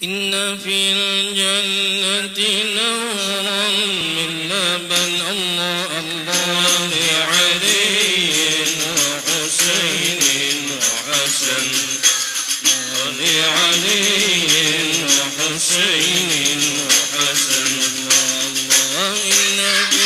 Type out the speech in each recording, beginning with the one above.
إن في الجنة نهرا من لبن الله لعلي وحسين وحسن لعلي وحسين وحسن الله إن في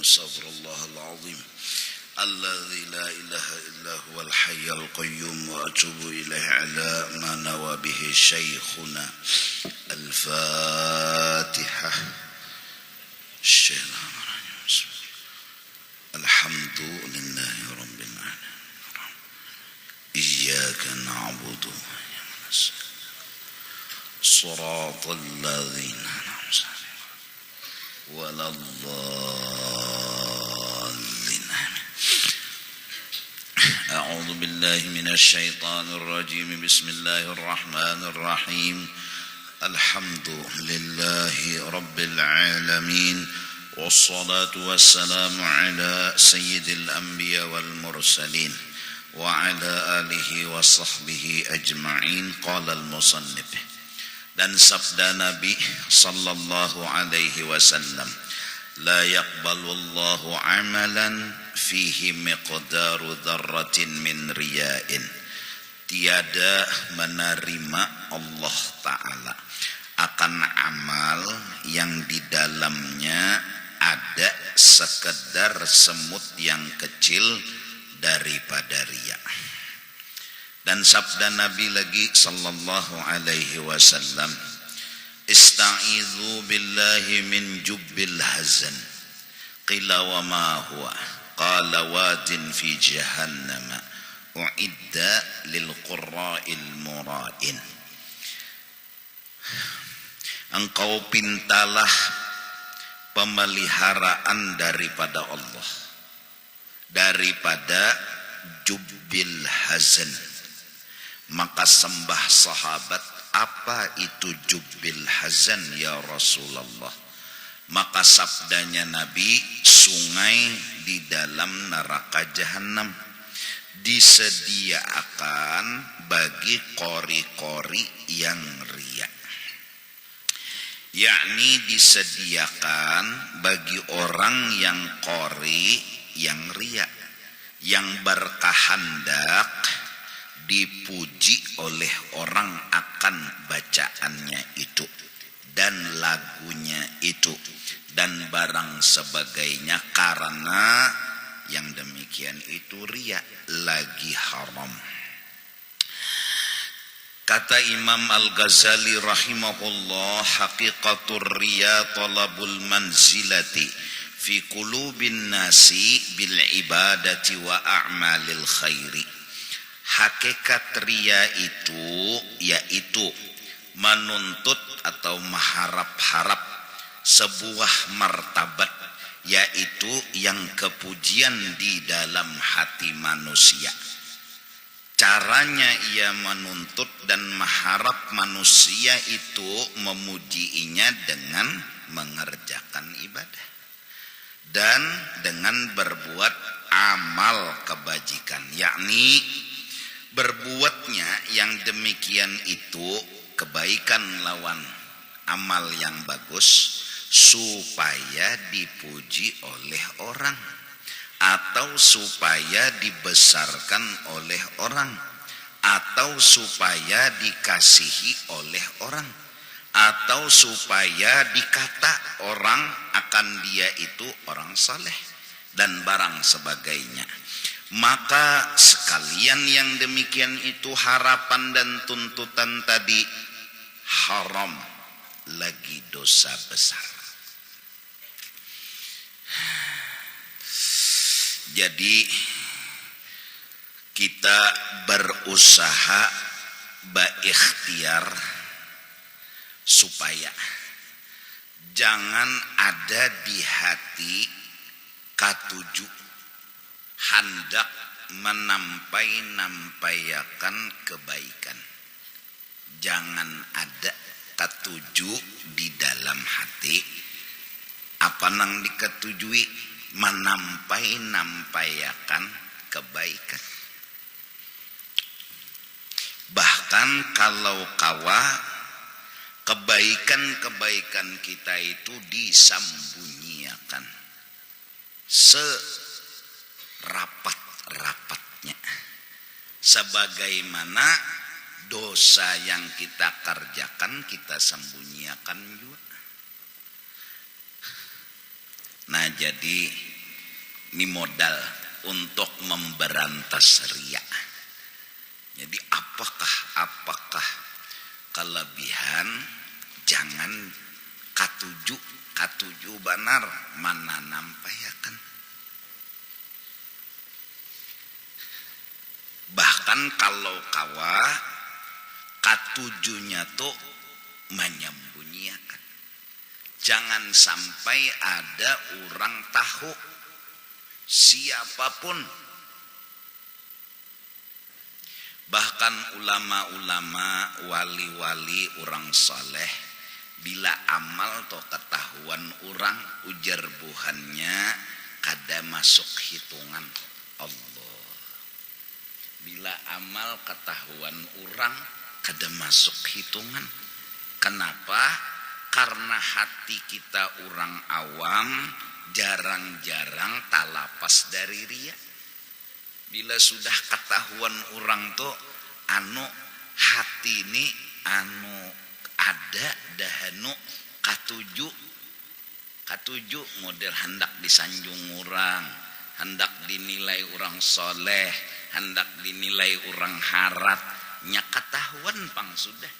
استغفر الله العظيم الذي لا إله إلا هو الحي القيوم وأتوب إليه على ما نوى به شيخنا. الفاتحة. الحمد لله رب العالمين إياك نعبد وإياك نستعين صراط الذين أنعمت عليهم ولا الضالين. أعوذ بالله من الشيطان الرجيم. بسم الله الرحمن الرحيم. الحمد لله رب العالمين والصلاة والسلام على سيد الأنبياء والمرسلين وعلى آله وصحبه أجمعين. قال المصنف. Dan sabda Nabi sallallahu alaihi wasallam, la yaqbalullahu amalan fihi miqdaru dzarratin min riya'in. Tiada menerima Allah Ta'ala akan amal yang di dalamnya ada sekedar semut yang kecil daripada riya. Dan sabda Nabi lagi sallallahu alaihi wasallam, ista'idzu billahi min jubbil hazan. Qila wa ma huwa? Qala wadin fi jahannam uidda lil qurra'il mura'in. Engkau pintalah pemeliharaan daripada Allah, daripada jubbil hazan. Maka sembah sahabat, apa itu jubbil hazan ya Rasulullah? Maka sabdanya Nabi, sungai di dalam neraka jahanam disediakan bagi kori-kori yang riya. Yakni disediakan bagi orang yang kori, yang riya, yang berkehendak dipuji oleh orang akan bacaannya itu dan lagunya itu dan barang sebagainya, karena yang demikian itu riya, lagi haram. Kata Imam Al-Ghazali rahimahullah, haqiqatur riya talabul manzilati fi qulubin nasi bil ibadati wa a'malil khairi. Hakikat riya itu yaitu menuntut atau mengharap-harap sebuah martabat, yaitu yang kepujian di dalam hati manusia. Caranya ia menuntut dan mengharap manusia itu memujiinya dengan mengerjakan ibadah dan dengan berbuat amal kebajikan, yakni berbuatnya yang demikian itu kebaikan lawan amal yang bagus supaya dipuji oleh orang, atau supaya dibesarkan oleh orang, atau supaya dikasihi oleh orang, atau supaya dikata orang akan dia itu orang saleh dan barang sebagainya. Maka sekalian yang demikian itu harapan dan tuntutan tadi haram, lagi dosa besar. Jadi kita berusaha berikhtiar supaya jangan ada di hati katuju hendak menampayakan kebaikan. Jangan ada ketuju di dalam hati apa nang diketujui, menampayakan kebaikan. Bahkan kalau kawa kebaikan-kebaikan kita itu disembunyikan serapat-rapatnya, sebagaimana dosa yang kita kerjakan kita sembunyikan juga. Nah, jadi ini modal untuk memberantas riya. Jadi apakah kelebihan? Jangan katuju benar mana nampayakan. Bahkan kalau kawa katujunya tuh menyembunyikan. Jangan sampai ada orang tahu, siapapun. Bahkan ulama-ulama, wali-wali, orang saleh, bila amal atau ketahuan orang, ujar buhannya kada masuk hitungan Allah. Bila amal ketahuan orang, kada masuk hitungan. Kenapa? Karena hati kita orang awam jarang-jarang talapas dari ria. Bila sudah ketahuan orang tuh anu hati ini anu ada dahanu katuju model hendak disanjung orang, hendak dinilai orang soleh, hendak dinilai orang harat, nya ketahuan pang sudah.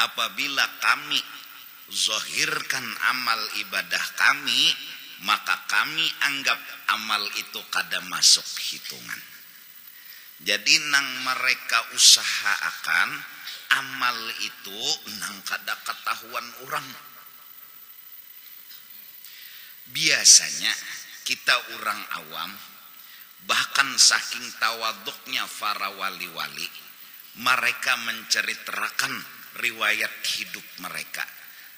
Apabila kami zahirkan amal ibadah kami, maka kami anggap amal itu kada masuk hitungan. Jadi nang mereka usahakan amal itu nang kada ketahuan orang. Biasanya kita orang awam, bahkan saking tawaduknya para wali-wali, mereka menceritakan riwayat hidup mereka.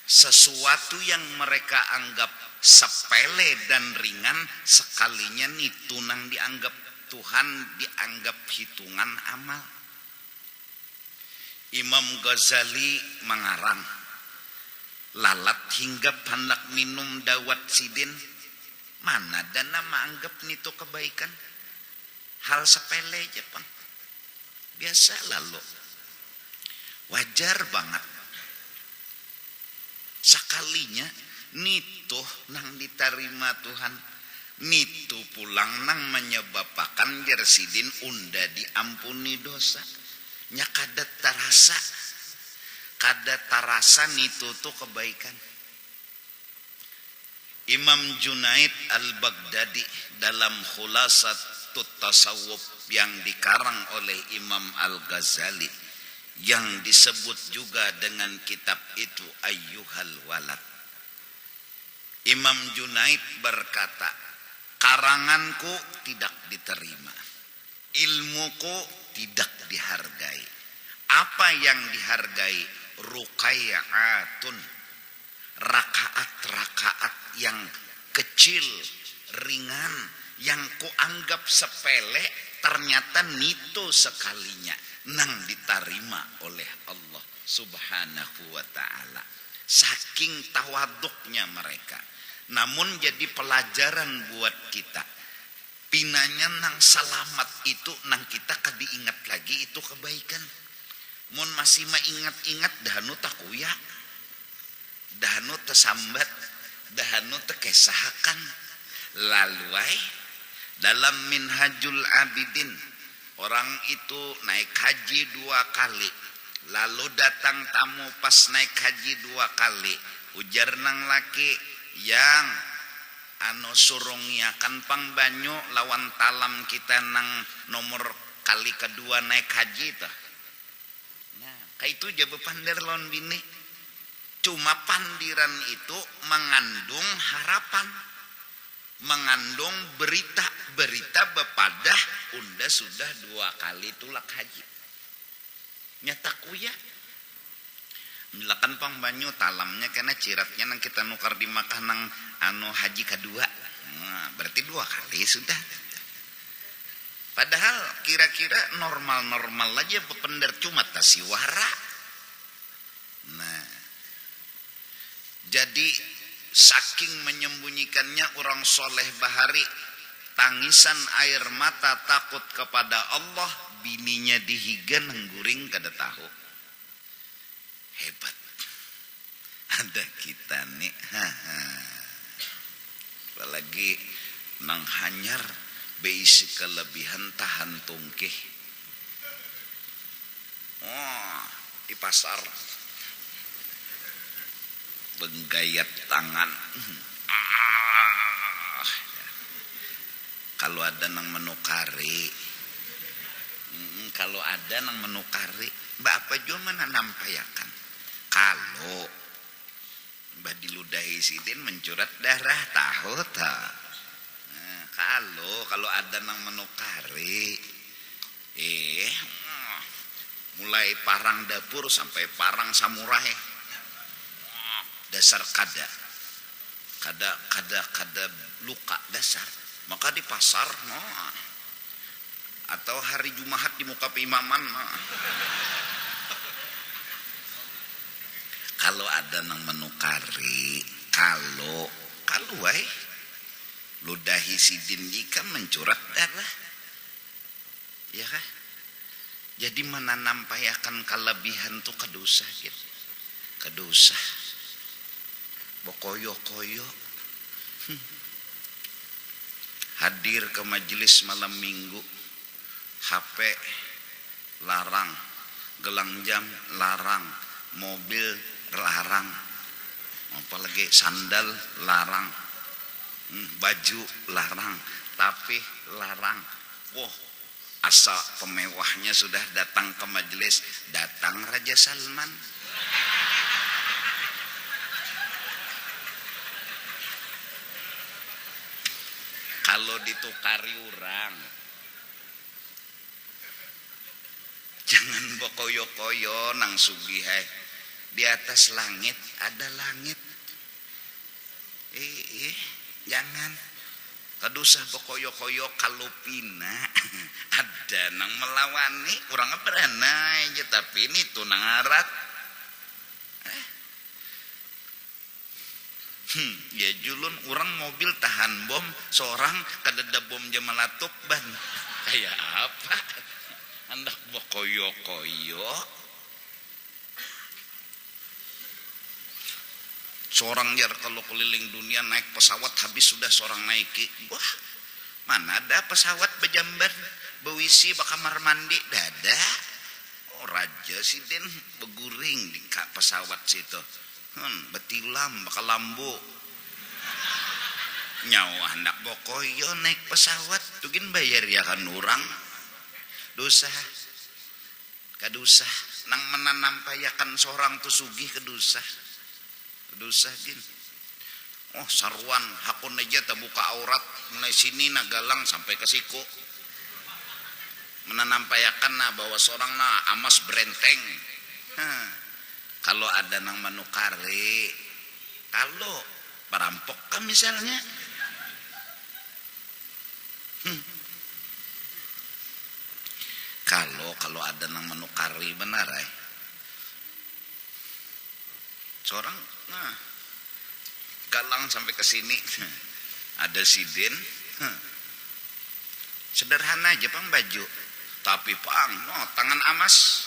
Sesuatu yang mereka anggap sepele dan ringan, sekalinya itu nang dianggap Tuhan dianggap hitungan amal. Imam Ghazali mengarang, lalat hingga hendak minum dawat sidin, mana dana menganggap itu kebaikan. Hal sepele aja pang, biasa lalu, wajar banget. Sekalinya nitu nang diterima Tuhan, nitu pulang nang menyebabkan jersidin unda diampuni dosa. Nya kada tarasa nitu tuh kebaikan. Imam Junaid al-Baghdadi dalam Khulasatut Tasawuf yang dikarang oleh Imam Al-Ghazali, yang disebut juga dengan kitab itu Ayyuhal Walad. Imam Junaid berkata, karanganku tidak diterima, ilmuku tidak dihargai. Apa yang dihargai? Ruqayyatun, rakaat-rakaat yang kecil, ringan, yang kuanggap sepele, ternyata nitu sekalinya nang diterima oleh Allah Subhanahu wa ta'ala. Saking tawaduknya mereka. Namun jadi pelajaran buat kita. Pinanya nang selamat itu nang kita kadiingat lagi itu kebaikan. Mun masih maingat-ingat dahanu takuya, dahanu tesambat, dahanu tekesahakan. Lalu dalam Minhajul Abidin, orang itu naik haji 2 kali. Lalu datang tamu pas naik haji 2 kali. Ujar nang laki, yang anu surungiakan pang banyu lawan talam kita nang nomor kali kedua naik haji tah. Nah, kayak itu jaba pandar lawan bini. Cuma pandiran itu mengandung harapan, mengandung berita bepadah unda sudah 2 kali tulak haji. Nyata kuya milakan pang banyu talamnya karena ciratnya nang kita nukar di Makkah nang anu haji kedua. Nah, berarti 2 kali sudah. Padahal kira-kira normal-normal aja pepender cuma tasiwara. Nah, jadi saking menyembunyikannya orang soleh bahari, tangisan air mata takut kepada Allah, bininya dihigan ngguring kada tahu. Hebat. Ada kita nih. Apalagi nang hanyar beisi kelebihan tahan tungkih. Oh, di pasar benggayat tangan. Kalau ada nang menukari, kalau ada nang menukari, mbak apa juga mana nampayakan. Kalau mbak diludahi sidin mencurat darah tahu tak? Nah, kalau ada nang menukari, mulai parang dapur sampai parang samurai, dasar kada luka dasar. Maka di pasar, atau hari Jumat di muka imaman, kalau ada nang menukari kalau wae ludahi sidin jika mencurat darah ya kah. Jadi menanampayakan kelebihan tuh kedosa gitu. Kedosa bokoyo-koyo hadir ke majelis malam minggu, HP larang, gelang jam larang, mobil larang, apalagi sandal larang, baju larang, tapi larang. Wah, asa pemewahnya sudah datang ke majelis, datang Raja Salman. Kalau ditukari orang, jangan bokoyo-koyo nang sugihai. Di atas langit ada langit. Jangan. Kadusa bokoyo-koyo kalau pina ada nang melawani orang berana aja, tapi ini tuh nang arat. Ya julun orang mobil tahan bom seorang kadada bom jemalatuk ban kayak apa hendak bokoyo-koyo. Seorang jar kalau keliling dunia naik pesawat habis sudah seorang naiki. Wah, mana ada pesawat bejambar bewisi bakamar mandi dada. Oh, Raja Sidin beguring di pesawat situ. Betilam bakal lambu. Nyawa hendak bokoyo naik pesawat tugin bayar ya kan orang. Dosa. Kadosa nang menanampayakan seorang tu sugih kedosa. Dosa gin. Oh sarwan hakun aja terbuka aurat mulai sini nagalang sampai ke siku. Menanampayakan bahwa seorang amas berenteng. Kalau ada nang menukari, kalau perampok kan misalnya, kalau ada nang menukari benar seorang galang sampai ke sini ada sidin sederhana aja pang baju tapi pang tangan amas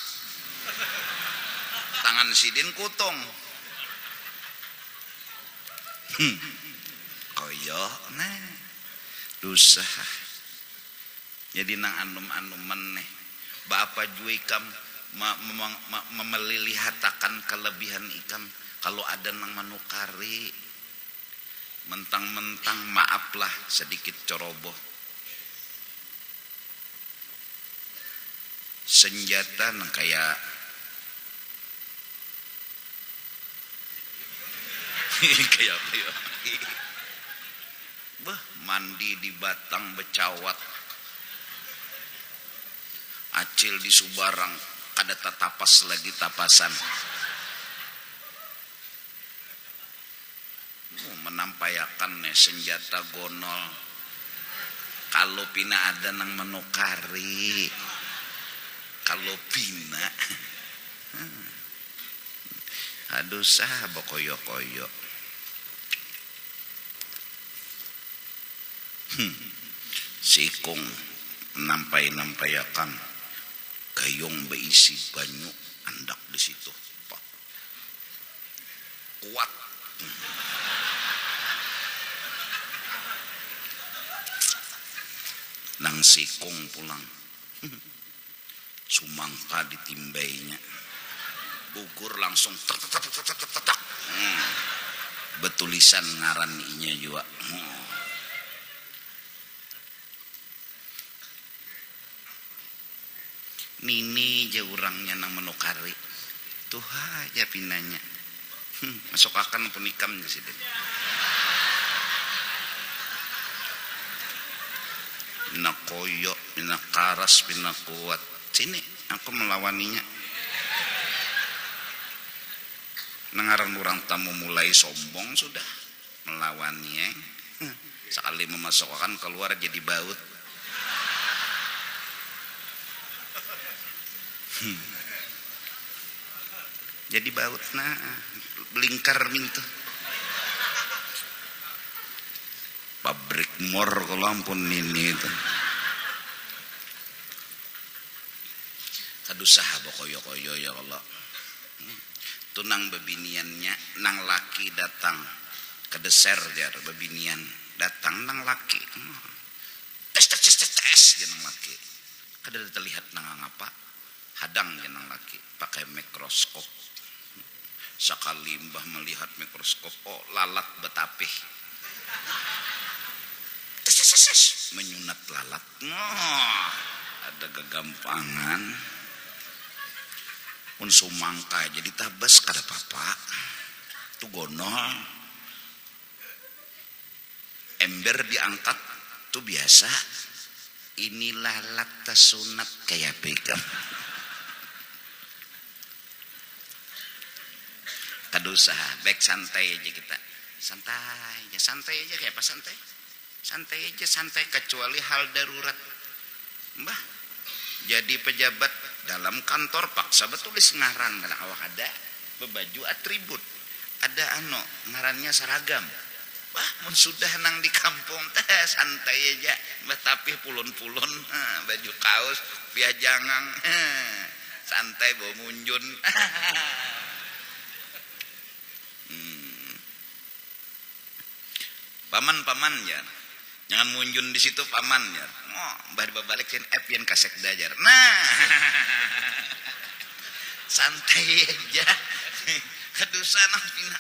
tangan sidin kutong koyo dosa. Jadi nang anum-anuman nih Bapak juikam memelihatakan kelebihan ikam. Kalau ada nang manukari mentang-mentang maaflah sedikit ceroboh. Senjata nang kayak kayak mandi di batang becawat acil di Subarang kada tatapas lagi tapasan. Menampayakan senjata gonol. Kalau pina ada nang menukari, kalau pina aduh sah bokoyo-koyo. Sikung nampai-nampayakan gayung beisi banyu andak di situ. Kuat. Nang sikung pulang. Sumangka ditimbainya. Gugur langsung tetak. Betulisan ngaran inya juga. Nini aja orangnya nang menukari. Tuh aja pinanya. Masuk akan penikam di sini. Pina koyo, pina karas, pina kuat. Sini aku melawaninya. Nangaran orang tamu mulai sombong sudah melawaninya. Sekali memasukkan keluar jadi baut. jadi baut nah belingkar mintu pabrik mor kalau ampun ini itu kadusaha bokoyo-koyo ya Allah tunang bebiniannya nang laki datang ke deser jar bebinian datang nang laki tes jenang laki kada terlihat nang ngapa hadang jenang laki pakai mikroskop sekali mbah melihat mikroskop oh lalat betapih menyunat lalat ada kegampangan pun sumangka jadi tabas kada papa tu gonol ember diangkat tu biasa ini lalat tasunat kayak beker kadusaha baik santai aja kita santai aja kayak apa santai aja kecuali hal darurat mbah jadi pejabat dalam kantor paksa betulis ngaran karena awak ada bebaju atribut ada ngarannya seragam wah mun sudah nang di kampung teh santai aja mbah tapi pulun-pulun baju kaos piajangang santai bawa munjun paman ya jangan munjun di situ paman ya mbah dibalik kan yang kasek dajar nah santai aja kedusana pina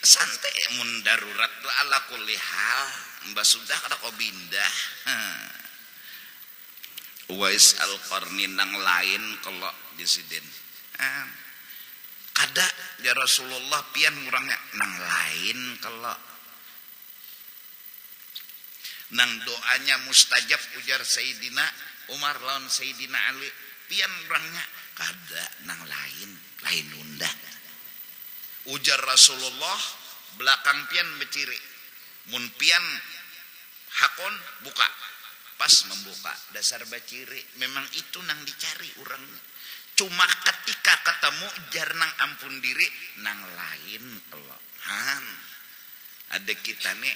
santai mun darurat tu ala kulli hal mbah sudah kada kau bindah Uwais Al-Qarni nang lain kalau disiden kada ya Rasulullah pian murangnya nang lain kalau nang doanya mustajab ujar Sayyidina Umar lawan Sayyidina Ali pian orangnya kada nang lain unda ujar Rasulullah belakang pian beciri mun pian hakon buka pas membuka dasar baciri memang itu nang dicari orangnya cuma ketika ketemu jar nang ampun diri nang lain Allah ada kita nih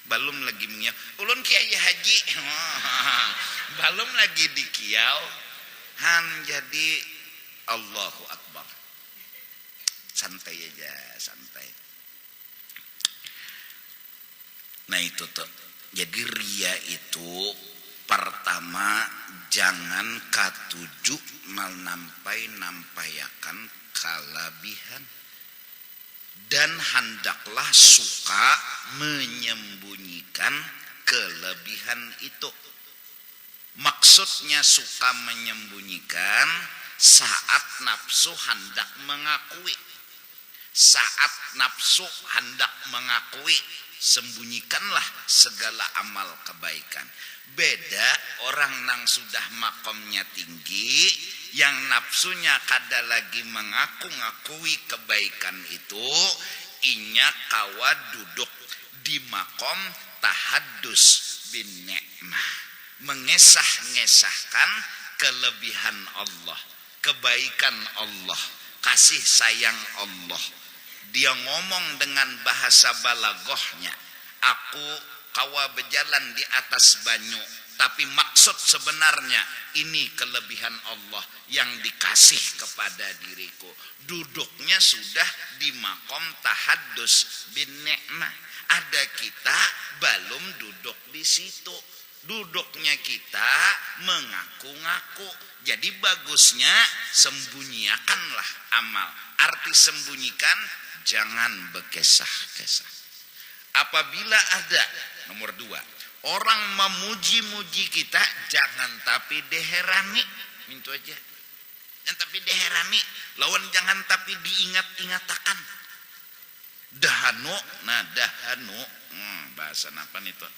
belum lagi mengiau ulun kiai haji belum lagi di kiau jadi Allahu Akbar santai aja santai nah itu tuh jadi ria itu pertama jangan katuju nampayakan kalabihan dan hendaklah suka menyembunyikan kelebihan itu. Maksudnya suka menyembunyikan saat nafsu hendak mengakui. Saat nafsu hendak mengakui, sembunyikanlah segala amal kebaikan. Beda orang nang sudah makomnya tinggi, yang nafsunya kada lagi mengaku-ngakui kebaikan itu, inya kawa duduk di makom tahaddus bin ni'mah, mengesah-ngesahkan kelebihan Allah, kebaikan Allah, kasih sayang Allah. Dia ngomong dengan bahasa balagohnya, aku kawa berjalan di atas banyu, tapi maksud sebenarnya ini kelebihan Allah yang dikasih kepada diriku. Duduknya sudah di makom tahaddus bin ni'mah. Ada kita belum duduk di situ. Duduknya kita mengaku-ngaku. Jadi bagusnya sembunyikanlah amal. Arti sembunyikan, jangan berkesah-kesah. Apabila ada, nomor 2, orang memuji-muji kita, jangan tapi diherani. Mintu aja. Jangan tapi diherani. Lawan jangan tapi diingat-ingatakan. Dahanu, nah dahanu. Bahasa apa nih tuh?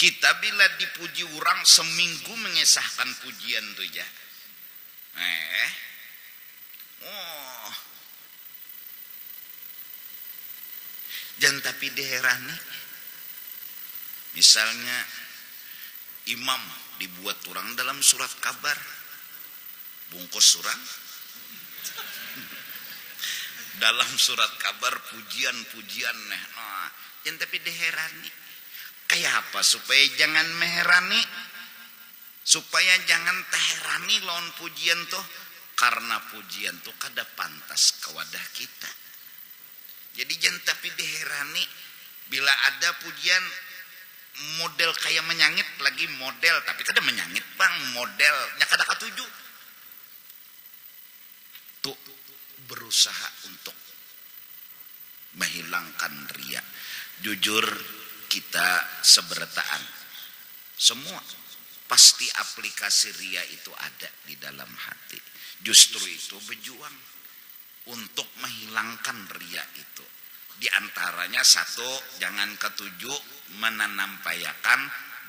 Kita bila dipuji orang seminggu mengesahkan pujian tuh ya. Jangan tapi diherani. Misalnya imam dibuat orang dalam surat kabar, bungkus surang. Dalam surat kabar pujian-pujian neh. Yang tapi diherani. Kayak apa supaya jangan meherani? Supaya jangan teherani lawan pujian tuh. Karena pujian tuh kada pantas ke wadah kita. Jadi jangan tapi diherani. Bila ada pujian model kayak menyangit lagi model. Tapi kada menyangit bang, modelnya kada katuju. Tuh berusaha untuk menghilangkan riya. Jujur kita seberataan. Semua pasti aplikasi riya itu ada di dalam hati. Justru itu berjuang untuk menghilangkan riya itu. Di antaranya satu, jangan ketujuh menampayakan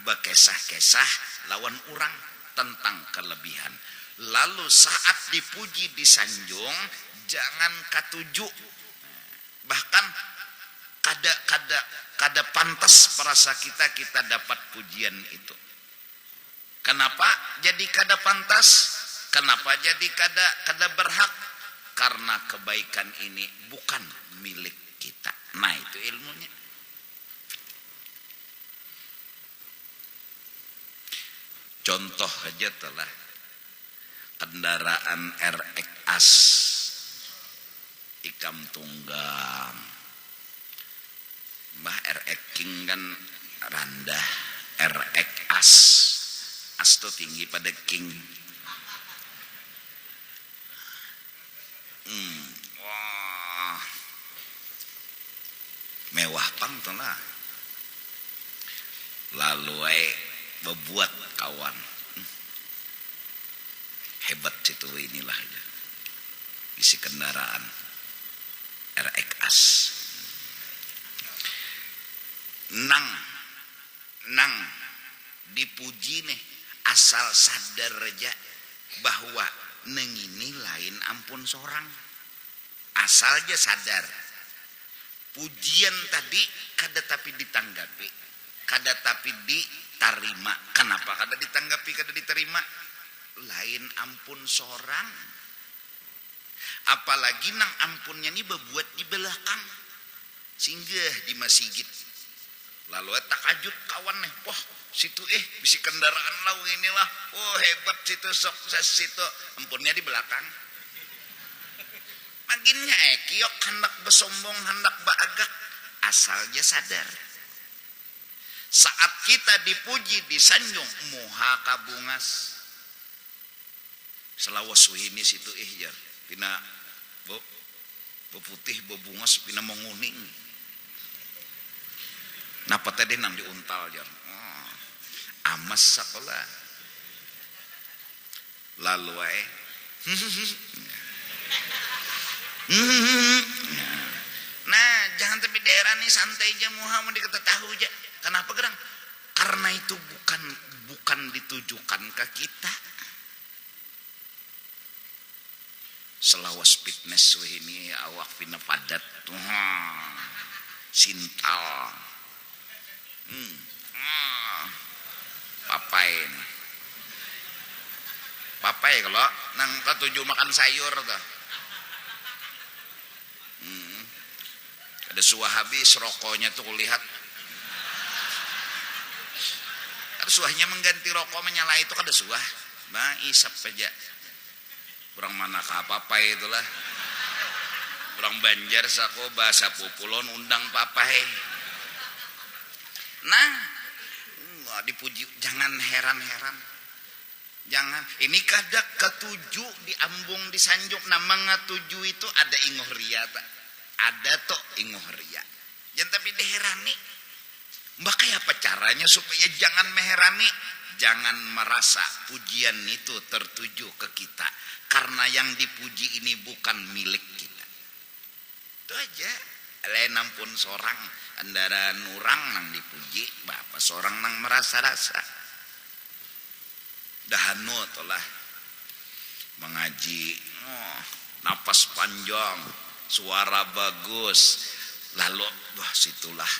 bekesah-kesah lawan orang tentang kelebihan. Lalu saat dipuji disanjung, jangan ketujuh. Bahkan kada pantas perasa kita dapat pujian itu. Kenapa jadi kada pantas? Kenapa jadi kada berhak? Karena kebaikan ini bukan milik kita. Nah, itu ilmunya. Contoh aja telah kendaraan RX As Ikam Tunggang. Mbah RX King kan rendah, RX As. As itu tinggi pada King. Wah, mewah pang tuh lah. Lalu bebuat kawan. Hebat situ inilah aja. Isi kendaraan RX As. Nang dipuji nih, asal sadar aja bahwa neng ini lain ampun seorang. Asal aja sadar. Pujian tadi kada tapi ditanggapi, kada tapi diterima. Kenapa kada ditanggapi, kada diterima? Lain ampun seorang. Apalagi nang ampunnya ini berbuat di belakang, singgah di masjid. Lalu takajud kawan nih, wah situ bisi kendaraan lau inilah, oh hebat situ sukses situ, ampunnya di belakang. Maginnya kiok hendak bersombong, hendak baagak, asalnya sadar. Saat kita dipuji, disanjung, muha kabungas. Selawas suhini situ jar, pina beputih bebungas, pina menguning. Napa tadi nang diuntal jar, amas sekolah. Lalu nah jangan tapi daerah nih santai aja, muha mau dikata tahu aja. Kenapa gerang? Karena itu bukan ditujukan ke kita. Selawas fitness ini awak pina padat, sintal. Papai kalau nang ketujuh makan sayur tuh. Ada suah habis rokoknya tuh lihat. Ada suahnya mengganti rokok menyala itu kada suah. Nah isap aja. Kurang mana papai itulah. Kurang Banjar sako bahasa populon undang papai. Nah, dipuji, jangan heran-heran. Jangan, ini kada ketujuh diambung disanjung. Nama ngatuju itu ada ingoh ria tak? Ada toh ingoh ria. Jangan tapi diherani. Mbak kayak apa caranya supaya jangan meherani? Jangan merasa pujian itu tertuju ke kita. Karena yang dipuji ini bukan milik kita. Itu aja. Lain ampun seorang andara nurang nang dipuji, bapak seorang nang merasa-rasa. Dahanu tolah mengaji, napas panjang, suara bagus. Lalu situlah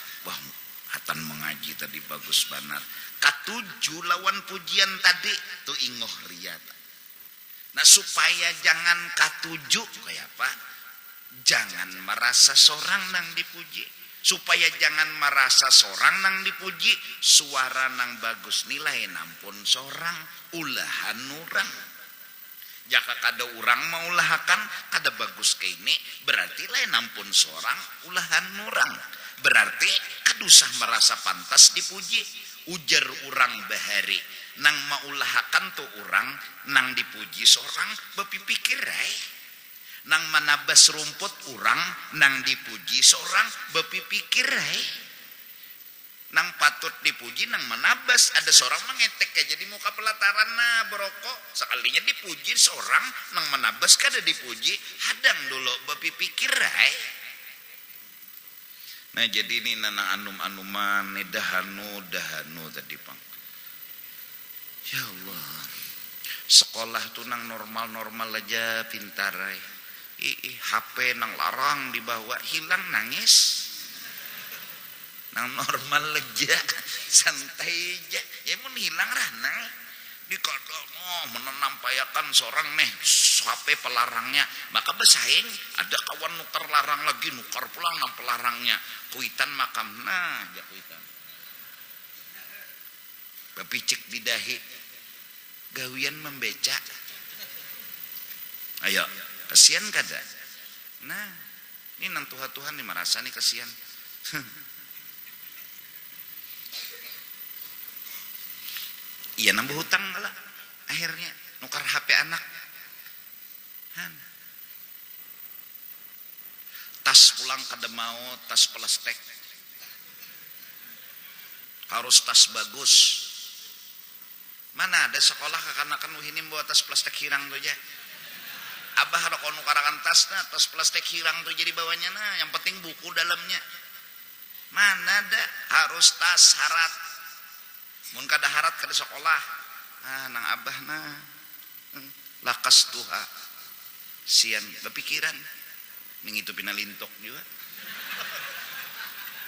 hatan mengaji tadi bagus benar. Katuju lawan pujian tadi tu ingoh ria. Nah supaya jangan katuju kayak apa? Jangan merasa sorang nang dipuji. Supaya jangan merasa sorang nang dipuji, suara nang bagus nilai nampun sorang ulahan nurang. Jaka kada urang mau lahakan kada bagus kaini berarti lain nampun sorang ulahan nurang. Berarti kadusah merasa pantas dipuji. Ujar urang bahari nang maulahakan tu urang nang dipuji sorang bepipikir nang manabas rumput urang nang dipuji seorang bepipikir nang patut dipuji nang manabas ada seorang mengetek aja di muka pelataran nah berokok sekalinya dipuji seorang nang manabas kada dipuji hadang dulu bepipikir nah jadi ini nang anum-anuman dahanu tadi pang ya Allah sekolah tuh nang normal aja pintar HP nang larang dibawa hilang nangis nang normal aja santai aja ya mun hilang ranang dikodok menampayakan seorang HP pelarangnya maka bersaing ada kawan nukar larang lagi nukar pulang nang pelarangnya kuitan makam nah aja kuitan bapicik di dahi gawian membeca ayo kasihan kada nah ini nang Tuhan nih merasa nih kasihan iya nambah hutang lah akhirnya nukar HP anak tas pulang kada mau tas plastik harus tas bagus mana ada sekolah kekanakan wihini bawa tas plastik hirang tuh aja abah ada kono karangan tas nah tas plastik hirang tuh jadi bawanya nah yang penting buku dalamnya mana ada harus tas harat mun kada harat kada sekolah nang abah nah lakas tuha sian berpikiran ning itu pinalintok juga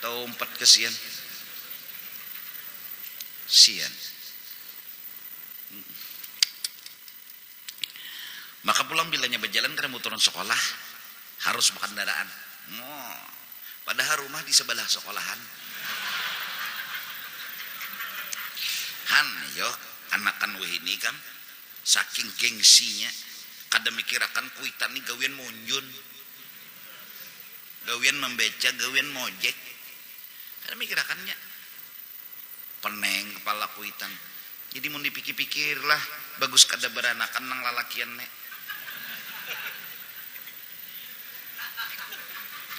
tau empat kesian sian maka pulang bilanya berjalan karena motoran sekolah harus berkendaraan padahal rumah di sebelah sekolahan yo anakan wehini kan saking gengsinya kada mikirakan kuitan nih gawian munjun gawian membeca gawian mojek kada mikirakannya peneng kepala kuitan jadi mau dipikir-pikir lah bagus kada beranakan nang lalakian nek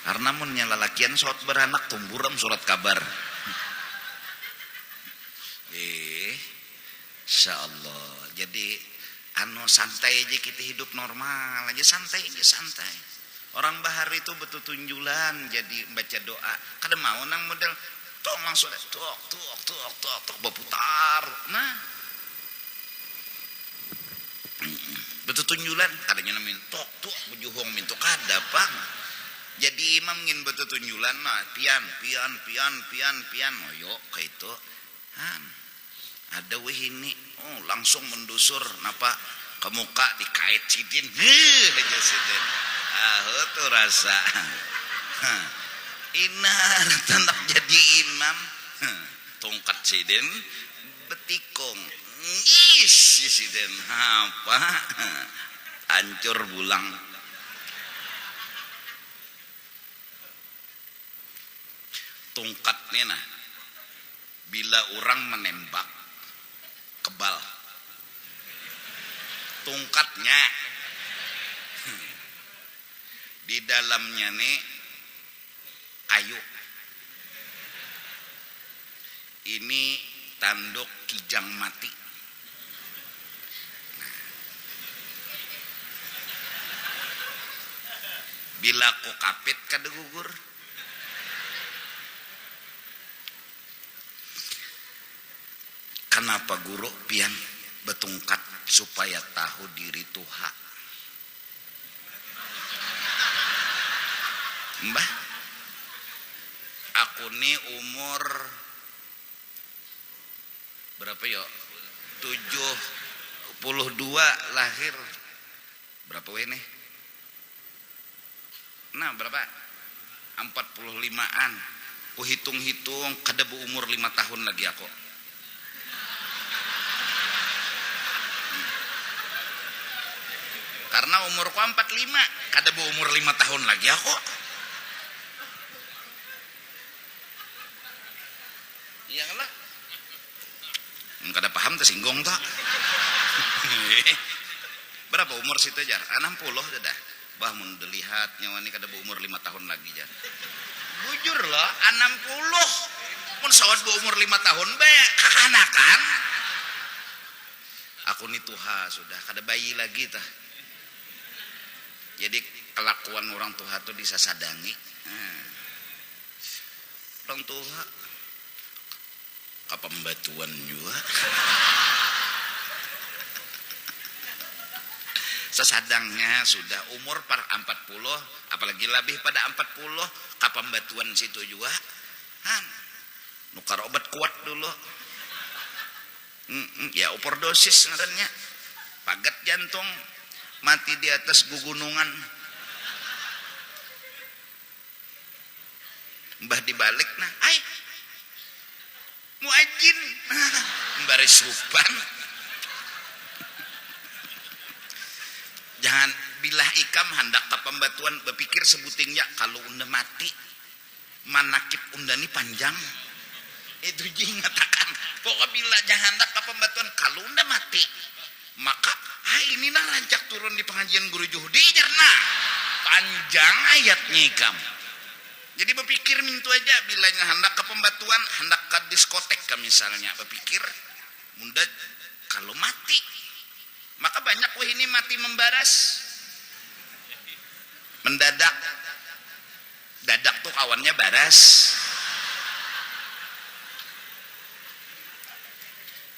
karena munnya lalakian surat beranak tumburam surat kabar Insya Allah jadi santai aja kita hidup normal aja santai orang bahar itu betul tunjulan jadi baca doa kada mau nang model tok langsung tok berputar nah betul tunjulan kadanya namin tok bujuhong mintu kada bang jadi imam ngin betul tunjulan nah pian oyo kayak itu ada wehini langsung mendusur napa ke muka dikait sidin aja sidin tuh rasa inar tenang jadi imam tongkat sidin betikung sidin apa hancur bulang tongkatnya nah bila orang menembak kebal tongkatnya di dalamnya nih kayu ini tanduk kijang mati bila kok kapit kada gugur kenapa guru pian betungkat supaya tahu diri Tuhan mbah aku nih umur berapa yo 72 lahir Berapa weh nih? Nah berapa? 45-an. Ku hitung-hitung kada umur 5 tahun lagi aku. Karena umurku 45, kada umur 5 tahun lagi aku. Iya lah. Kada paham tersinggung tak? Berapa umur situ jar? 60 dah. Bah mun dilihat nyawa ni kada umur 5 tahun lagi jar. Bujur lah 60. Mun sawat umur 5 tahun be kakanakan. Aku ni tuha sudah kada bayi lagi tah. Jadi kelakuan orang tua tuh disasadangi. Orang tua kapembatuan juga. Sesadangnya sudah umur par 40, apalagi lebih pada 40, kapembatuan situ juga. Nukar obat kuat dulu. Ya overdosis ngarannya. Pagat jantung, mati di atas gugunungan. Mbah dibalik nah, ay muajin mbari supan. Jangan bilah ikam hendak ke pembatuan berpikir sebutingnya kalau unda mati manakib unda ni panjang. Itu jing ngatakan pokok bila jangan hendak ke pembatuan kalau unda mati maka ini nah rancak turun di pengajian guru juhdi jarna panjang ayatnya ikam. Jadi berpikir mintu aja bilanya hendak ke pembatuan, hendak ke diskotek ke misalnya berpikir munda kalau mati maka banyak wah ini mati membaras mendadak. Dadak tuh kawannya baras.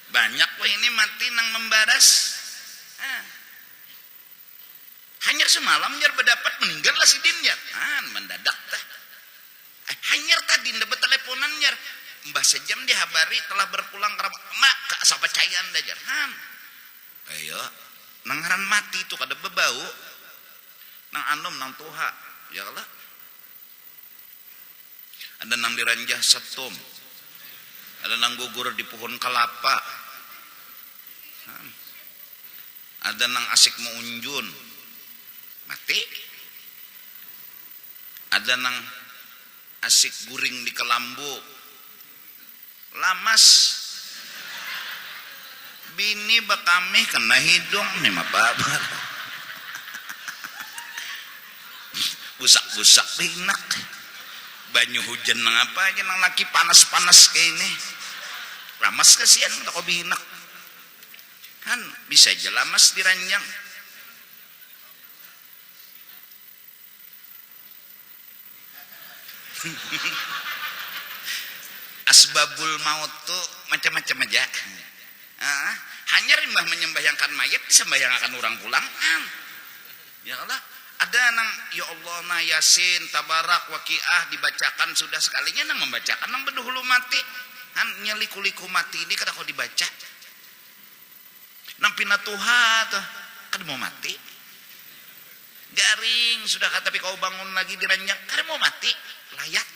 Banyak wah ini mati nang membaras. Hanyar semalam jar berdapat meninggal lah si din jar. Mendadak teh. Hanyar tadi dapat teleponan jar. Mbah sejam dihabari telah berpulang ke mak ke sapacayan dah jar. Ayo, nang ngaran mati itu kada bebau. Nang anom nang tuha. Ya Allah. Ada nang diranjah setum. Ada nang gugur di pohon kelapa. Ada nang asik meunjun. Mati. Ada nang asik guring di kelambu. Lamas. Bini bakami kena hidung nih mah babar. Busak-busak binak. Banyu hujan nang apa aja nang laki panas-panas kayak ini. Lamas kasihan tak binak. Kan bisa aja lamas diranjang. Asbabul maut tuh macam-macam aja. Hanya rimbah menyembahyangkan mayat disembahyangkan orang pulang. Ya Allah, ada nang ya Allah na Yasin, Tabarak, Waqiah dibacakan sudah sekalinya nang membacakan nang berdahulu mati. Nyeliku-liku mati ini kada kau dibaca. Nang pinatuha tuh kada mau mati. Garing sudah kata tapi kau bangun lagi diranjang kada mau mati. Layak.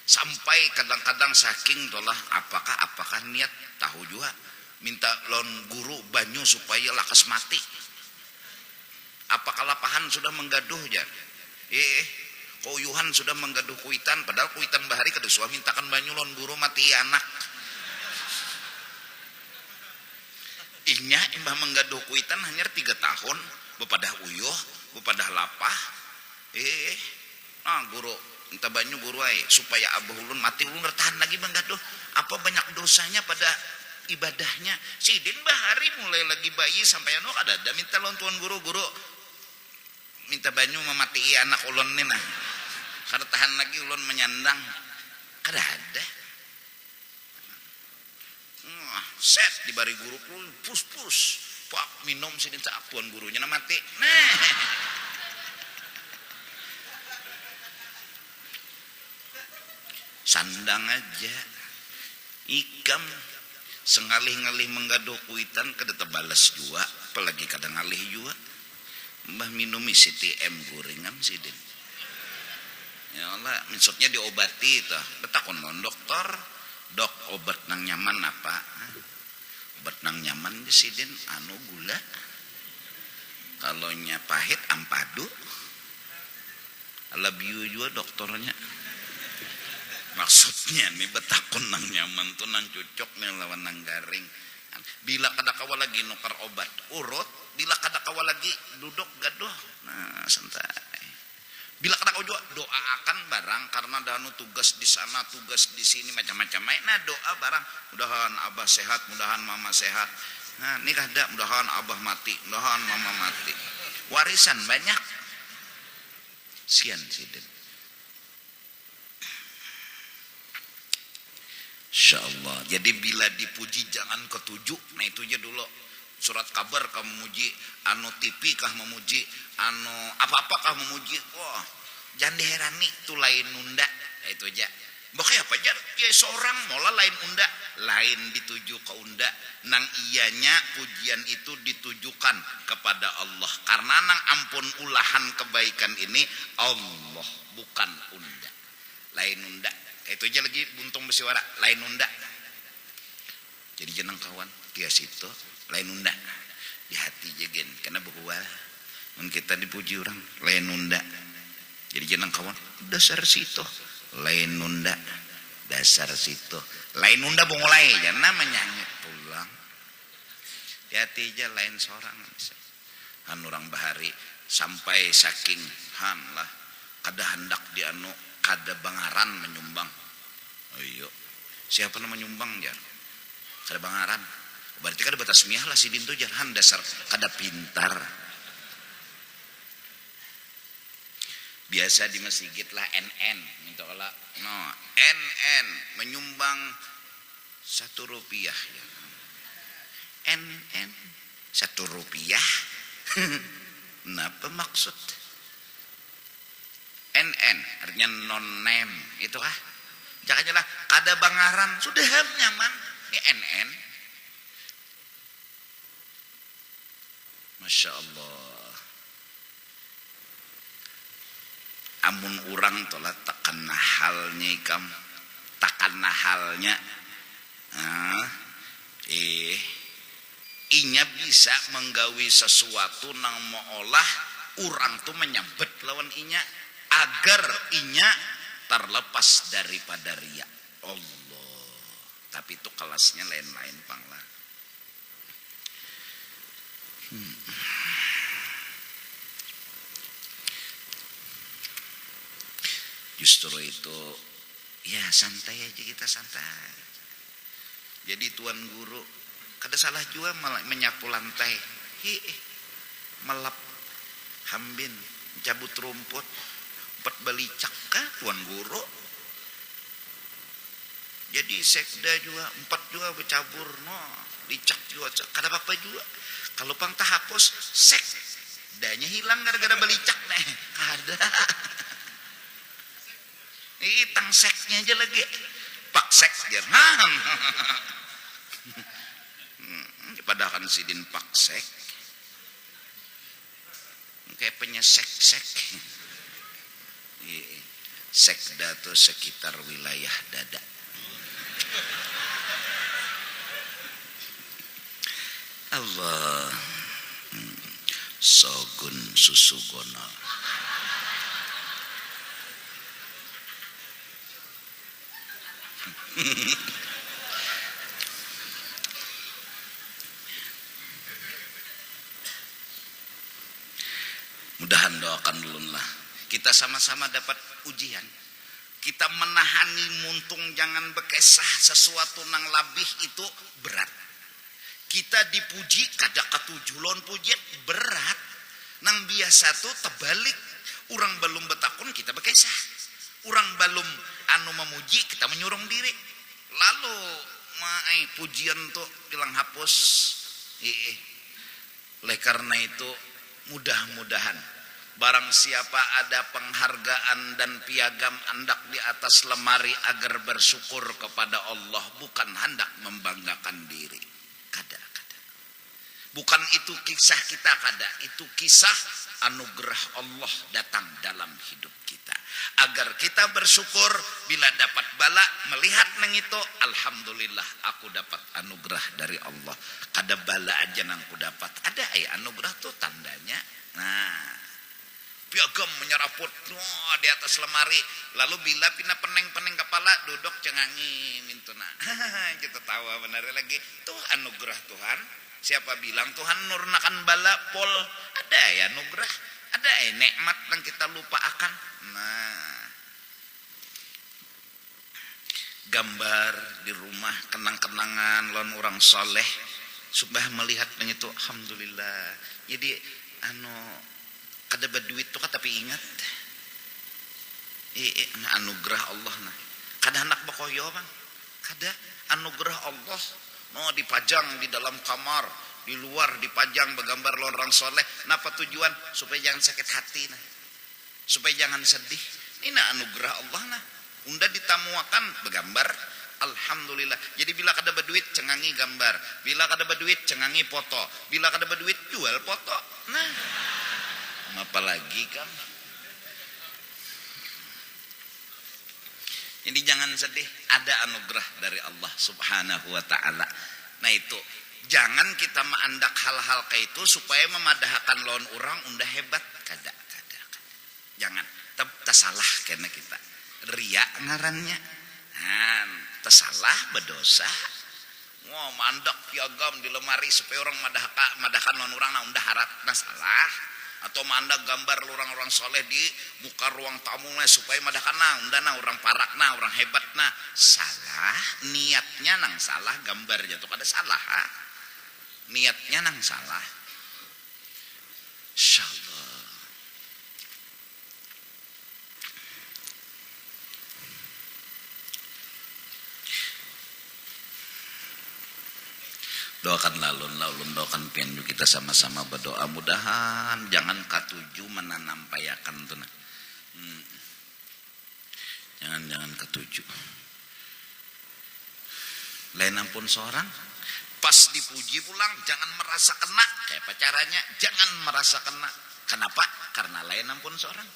Sampai kadang-kadang saking tolah apakah niat tahu juga minta lon guru banyu supaya lakas mati. Apakah lapahan sudah menggaduh jar? Koyuhan sudah menggaduh kuitan padahal kuitan bahari kada suah mintakan banyu lon guru mati anak. Inya imbah menggaduh kuitan hanya 3 tahun bepadah uyuh, bepadah lapah. Guru minta banyu guru ay supaya abah ulun mati ulun bertahan lagi menggaduh. Apa banyak dosanya pada ibadahnya. Sidin bahari mulai lagi bayi sampai anu kada ada minta lon tuan guru minta banyu memati anak ulun ni nah. Kada tahan lagi ulun menyandang. Kada ada. Set di bari guru pus pak minum sidin sak tuan gurunya na mati. Nah. Sandang aja ikam sengalih-ngalih menggaduh kuitan kada tebalas jua, apalagi kadang ngalih jua. Mbah minumi CTM gorengan sidin. Ya Allah, maksudnya diobati tah. Betakon non dokter, dok obat nang nyaman apa? Obat nang nyaman di sidin anu gula. Kalau nya pahit ampadu. Alabiu juga dokternya. Maksudnya nih betakon nang nyaman tuh nang cocok nih lawan nang garing. Bila kada kawa lagi nukar obat urut, bila kada kawa lagi duduk gaduh. Nah, santai. Bila kada kawa juga doa akan barang karena danu tugas di sana, tugas di sini macam-macam. Nah, doa barang. Mudahan abah sehat, mudahan mama sehat. Nah, ini kada mudahan abah mati, mudahan mama mati. Warisan banyak. Sian sidin. Insyaallah. Jadi bila dipuji jangan ketujuh. Nah itu aja dulu. Surat kabar kamu memuji, anu TV kah memuji, anu apa-apa kah memuji. Wah, jangan diherani itu lain nunda. Nah, itu aja. Makanya apa aja? Ya seorang mola lain unda, lain dituju ke unda. Nang iyanya pujian itu ditujukan kepada Allah. Karena nang ampun ulahan kebaikan ini Allah, bukan unda. Lain unda. Itu aja lagi buntung besiwara lain unda. Jadi jeneng kawan kias itu lain unda di hati jegen karena bahwa mun kita dipuji orang lain unda. Jadi jeneng kawan dasar situ lain unda, dasar situ lain unda bongolai jangan namanya pulang. Di hati aja lain seorang han orang bahari sampai saking han lah kada hendak dianu kada bangaran menyumbang. Ayo, siapa nama menyumbang jar? Kada bangaran. Berarti kada batas miah lah sidin tu jangan dasar kada pintar. Biasa di masjid lah NN, minta lah. No, NN menyumbang 1 rupiah. NN 1 rupiah. Kenapa maksud? NN artinya non name itu kah? Jangan lah kada bangaran sudah nyaman ini NN. Masya Allah. Amun orang tolah takkan nahalnya ikam, takkan nahalnya. Inya bisa menggawi sesuatu nang meolah orang tuh menyambet lawan inya agar inya terlepas daripada riya. Allah. Tapi itu kelasnya lain-lain panglah. Justru itu ya santai aja kita santai. Jadi tuan guru kada salah juga menyapu lantai. Melap hambin, cabut rumput, empat balicak kah tuan guru. Jadi sekda juga 4 juga bercabur no, licak juga kada apa-apa juga. Kalau pang tahapus sekdanya hilang gara-gara balicak nih. Kada. Tang seknya aja lagi. Pak sek jangan. Padahal kan sidin pak sek. Kayak penyesek-sek. Sekda tuh sekitar wilayah dada. Allah. Sogun susugono. Mudahan doakan dulu lah. Kita sama-sama dapat ujian. Kita menahani muntung jangan bekesah sesuatu nang labih itu berat. Kita dipuji kada katujulon pujian berat. Nang biasa tuh terbalik. Orang belum betakun kita bekesah. Orang belum anu memuji kita menyurung diri. Lalu pujian tuh bilang hapus. Oleh karena itu mudah-mudahan Barang siapa ada penghargaan dan piagam hendak di atas lemari agar bersyukur kepada Allah, bukan hendak membanggakan diri. Kada. Bukan itu kisah kita kada, itu kisah anugerah Allah datang dalam hidup kita. Agar kita bersyukur bila dapat bala, melihat nang itu, alhamdulillah aku dapat anugerah dari Allah. Kada bala aja nang ku dapat. Ada anugerah tuh tandanya. Nah, piagam menyeraput di atas lemari, lalu bila pina peneng kepala duduk cengangi mintuna. Kita tawa benar lagi, tuh anugerah Tuhan. Siapa bilang Tuhan nurnakan bala pol? Ada anugerah, ada nikmat yang kita lupa akan. Nah, gambar di rumah kenang-kenangan lawan orang soleh, subah melihat yang itu, alhamdulillah. Jadi kada berduit tuh tapi ingat anugerah Allah nah. Kada anak bakoyo bang, kada anugerah Allah mau dipajang di dalam kamar, di luar dipajang bergambar orang soleh. Napa tujuan? Supaya jangan sakit hati nah, supaya jangan sedih. Ini anugerah Allah nah. Unda ditamuakan bergambar, alhamdulillah. Jadi bila kada berduit cengangi gambar, bila kada berduit cengangi foto, bila kada berduit jual foto. Nah, apalagi kan. Jadi jangan sedih, ada anugerah dari Allah Subhanahu wa taala. Nah itu, jangan kita mengandak hal-hal kayak itu supaya memadahkan lawan orang unda hebat, kada. Jangan, tersalah karena kita ria ngarannya. Nah, tersalah berdosa. Wah, mandak piagam di lemari supaya orang madahkan lawan orang nah unda harap nah salah. Atau mandak gambar orang-orang soleh di muka ruang tamu supaya madahkan nah orang parak nah orang hebat nah, salah niatnya nang salah, gambarnya tuh kada salah niatnya nang salah. Insyaallah doakan lalun doakan pianju kita sama-sama berdoa mudahan jangan katuju menanampayakan tuh nah. Jangan ketujuh. Lain ampun seorang pas dipuji pulang jangan merasa kena. Kayak pacarannya jangan merasa kena. Kenapa? Karena lain ampun seorang.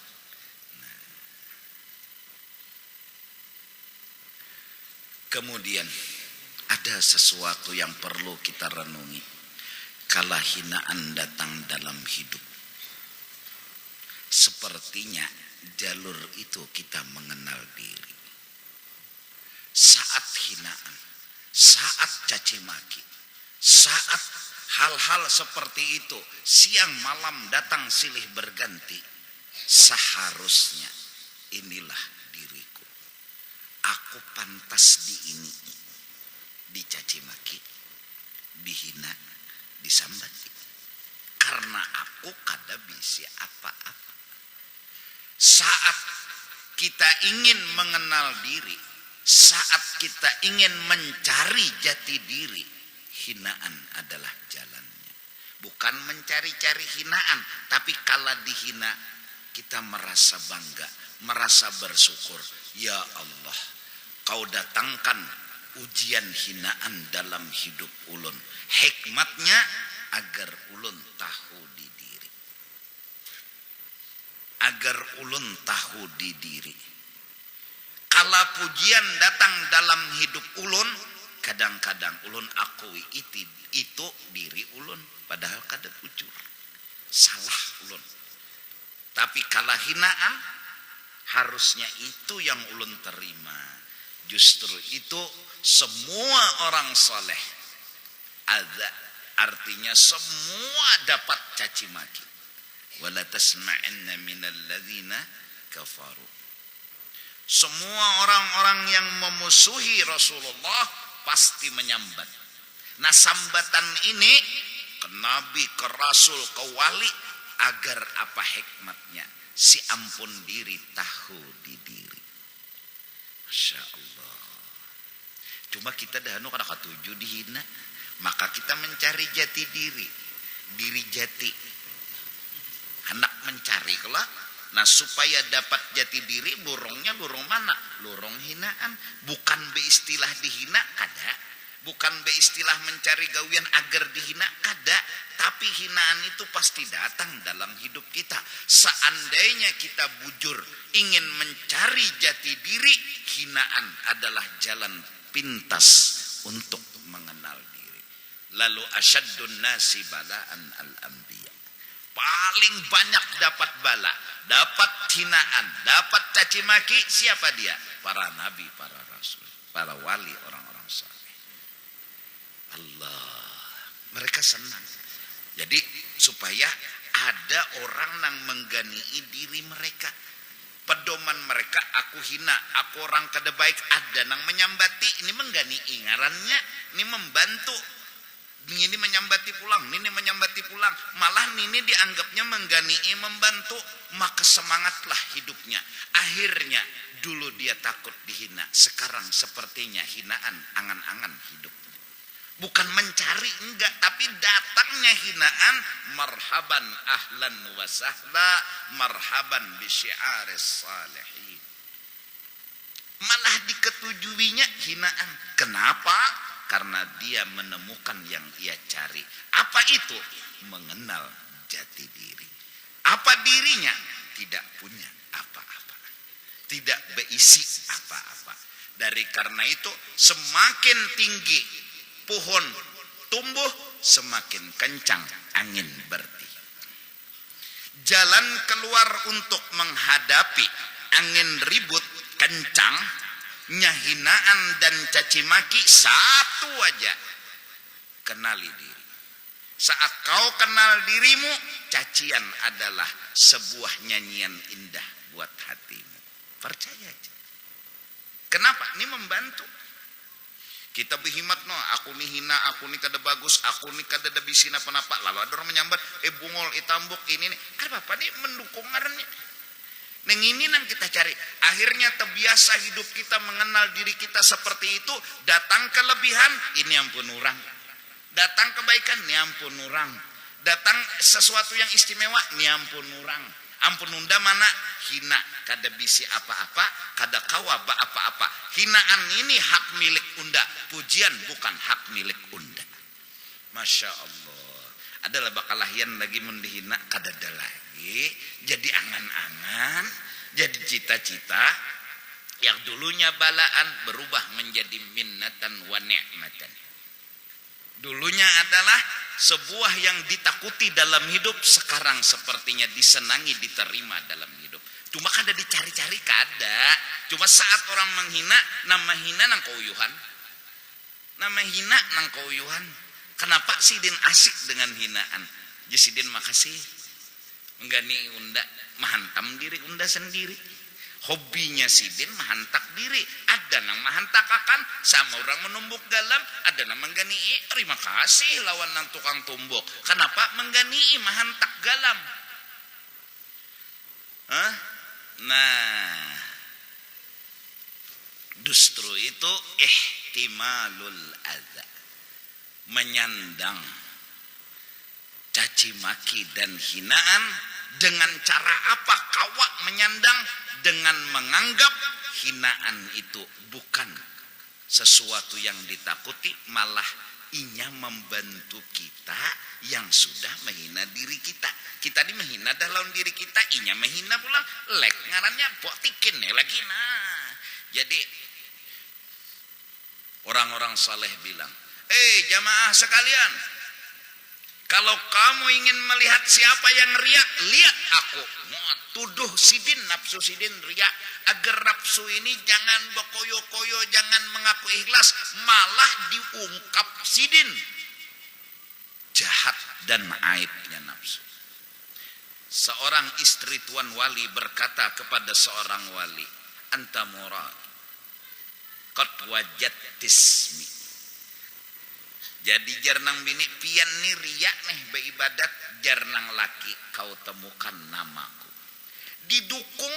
Kemudian ada sesuatu yang perlu kita renungi. Kala hinaan datang dalam hidup, sepertinya jalur itu kita mengenal diri. Saat hinaan, saat caci maki, saat hal-hal seperti itu siang malam datang silih berganti, seharusnya inilah diriku. Aku pantas dicaci maki, dihina, disambati. Karena aku kada bisa apa-apa. Saat kita ingin mengenal diri, saat kita ingin mencari jati diri, hinaan adalah jalannya. Bukan mencari-cari hinaan, tapi kala dihina kita merasa bangga, merasa bersyukur. Ya Allah, Kau datangkan ujian hinaan dalam hidup ulun. Hikmatnya agar ulun tahu di diri. Agar ulun tahu di diri. Kala pujian datang dalam hidup ulun, kadang-kadang ulun akui itu diri ulun, padahal kada jujur. Salah ulun. Tapi kala hinaan, harusnya itu yang ulun terima. Justru itu semua orang soleh ada, artinya semua dapat caci maki. Wala tasma'anna minal ladzina kafaru. Semua orang-orang yang memusuhi Rasulullah pasti menyambat. Nah, sambatan ini ke Nabi, ke Rasul, ke wali, agar apa hikmatnya? Si ampun diri tahu di diri. Masya Allah. Cuma kita dahulu kada katuju dihina, maka kita mencari jati diri, diri jati. hendak mencari kelak. Nah supaya dapat jati diri, lurungnya lurung mana? Lurung hinaan. Bukan be istilah dihina kada, bukan be istilah mencari gawian agar dihina kada, tapi hinaan itu pasti datang dalam hidup kita. Seandainya kita bujur ingin mencari jati diri, hinaan adalah jalan pintas untuk mengenal diri. Lalu asyaddun nasi balaan al-anbiya. Paling banyak dapat bala, dapat hinaan, dapat caci maki, siapa dia? Para nabi, para rasul, para wali, orang-orang saleh. Allah, mereka senang. Jadi supaya ada orang yang mengganii diri mereka. Pedoman mereka, aku hina, aku orang kada baik, ada yang menyambati, ini menggani ngarannya, ini membantu. Ini menyambati pulang, ini menyambati pulang, malah ini dianggapnya menggani, membantu, maka semangatlah hidupnya. Akhirnya dulu dia takut dihina, sekarang sepertinya hinaan angan-angan hidupnya. Bukan mencari, enggak, tapi datangnya hinaan, marhaban ahlan wa sahla, marhaban bi syi'aris salihin. Malah diketujuinya hinaan. Kenapa? Karena dia menemukan yang ia cari. Apa itu? Mengenal jati diri. Apa dirinya? Tidak punya apa-apa, tidak berisi apa-apa. Dari karena itu semakin tinggi pohon tumbuh, semakin kencang angin bertiup. Jalan keluar untuk menghadapi angin ribut kencang, hinaan dan caci maki satu aja: kenali diri. Saat kau kenal dirimu, cacian adalah sebuah nyanyian indah buat hatimu. Percaya aja. Kenapa? Ini membantu. Kita berhimat no, aku nih hina, aku nih kada bagus, aku nih kada ada bisina penapa. Lalu ada orang menyambat, bungol, tambuk ini nih. Kan bapak nih mendukung ngarannya. Neng ini nang kita cari. Akhirnya terbiasa hidup kita mengenal diri kita seperti itu. Datang kelebihan, ini ampun orang. Datang kebaikan, ini ampun orang. Datang sesuatu yang istimewa, ini ampun orang. Ampun unda mana? Hina, kada bisi apa-apa, kada kawa apa-apa. Hinaan ini hak milik unda. Pujian bukan hak milik unda. Masya Allah. Adalah bakalahian lagi mendihina, kada ada lagi. Jadi angan-angan, jadi cita-cita yang dulunya balaan berubah menjadi minnatan wa ni'matan. Dulunya adalah sebuah yang ditakuti dalam hidup, sekarang sepertinya disenangi, diterima dalam hidup. Cuma kada dicari-cari kada. Cuma saat orang menghina, nama hina nang kauyuhan. Nama hina nang kauyuhan. Kenapa sidin asik dengan hinaan? Jadi sidin makasih. Enggani unda, mahantam diri unda sendiri. Hobinya sidin mahantak diri. Ada nang mahantakakan sama orang menumbuk galam, ada nang menggani. Terima kasih lawan nang tukang tumbuk. Kenapa menggani mahantak galam? Hah? Nah, justru itu ihtimalul adza, menyandang caci maki dan hinaan. Dengan cara apa kawak menyandang? Dengan menganggap hinaan itu bukan sesuatu yang ditakuti, malah inya membantu kita yang sudah menghina diri kita. Kita ini menghina dalam diri kita, inya menghina pulang. Lek ngarannya botikin lagi. Nah, jadi orang-orang saleh bilang, jamaah sekalian, kalau kamu ingin melihat siapa yang riak, lihat aku. Tuduh sidin, nafsu sidin riak. Agar nafsu ini jangan bekoyo-koyo, jangan mengaku ikhlas, malah diungkap sidin. Jahat dan aibnya nafsu. Seorang istri tuan wali berkata kepada seorang wali, anta murad, qad wajadtismi. Jadi jarnang bini pian nih riak nih beribadat, jarnang laki kau temukan namaku. Didukung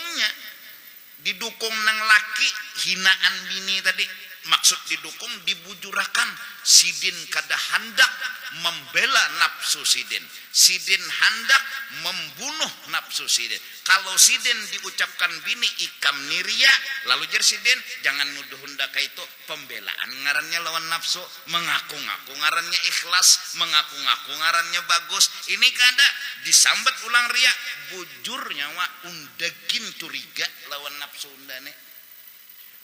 nang laki hinaan bini tadi, maksud didukung dibujurakan. Sidin kada hendak membela nafsu sidin. Sidin hendak membunuh nafsu sidin. Kalau sidin diucapkan bini ikam niria, lalu jer sidin jangan nuduh hendak itu pembelaan ngarannya lawan nafsu, mengaku-ngaku ngarannya ikhlas, mengaku-ngaku ngarannya bagus. Ini kada disambat ulang ria, bujur nyawa undagin curiga lawan nafsu undane.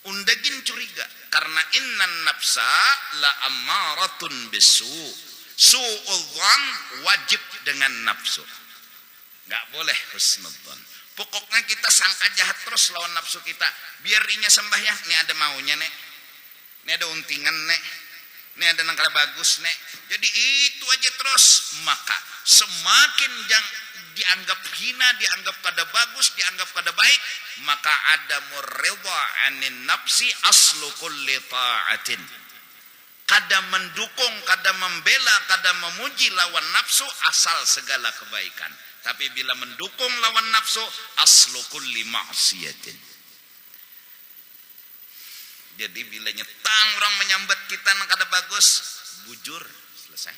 Undagin curiga karena innan nafsa la ammaratun bisu. Su'udzan wajib dengan nafsu. Enggak boleh husnudzan. Pokoknya kita sangka jahat terus lawan nafsu kita. Biar inya sembahyang, ini ada maunya nek. Ini ada untingan nek. Ini ada nangkala bagus nek. Jadi itu aja terus. Maka semakin dianggap hina, dianggap kada bagus, dianggap kada baik, maka ada murridha anin nafsi aslu kulli ta'atin. Kada mendukung, kada membela, kada memuji lawan nafsu asal segala kebaikan. Tapi bila mendukung lawan nafsu aslu kulli ma'siyatin. Jadi bila nyetang orang menyambat kita nang kada bagus, bujur, selesai.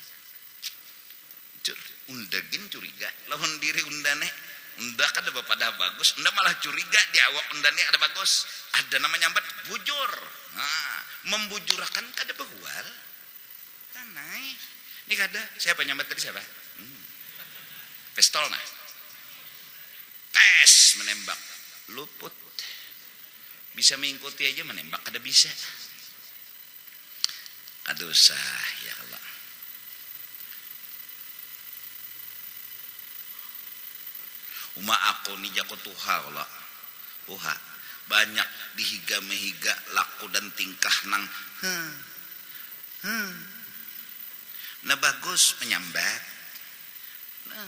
Bujur, undagin curiga lawan diri undane. Unda kada pada bagus, unda malah curiga di awak undane ada bagus. Ada nama nyambat bujur. Nah, membujurakan kada behual. Tanai. Ini kada, siapa nyambat tadi siapa? Pistol nah. Tes menembak, luput. Bisa mengikuti aja menembak kada bisa. Kada usah ya Allah. Uma aku ni jako tuha Allah. Tuha banyak dihiga mehiga laku dan tingkah nang nah bagus menyambat. Nah,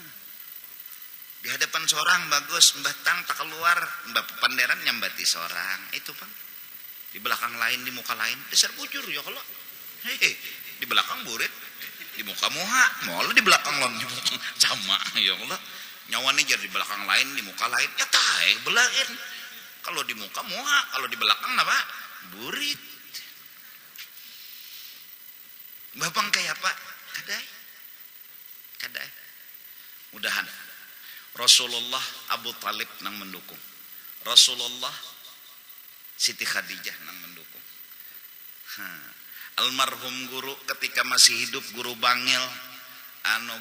di hadapan seorang bagus, mbah tang tak keluar, mbah panderan nyambati seorang. Itu Bang. Di belakang lain, di muka lain, dasar bujur ya kalau. Hehe, di belakang burit, di muka muha, mau di belakang lon sama ya Allah. Nyawane jar di belakang lain, di muka lain, ya tae belain. Kalau di muka muha, kalau di belakang apa? Burit. Mbah Bang kayak apa? Kadai. Mudahan Rasulullah Abu Talib nang mendukung. Rasulullah Siti Khadijah nang mendukung. Almarhum guru ketika masih hidup, guru Bangil,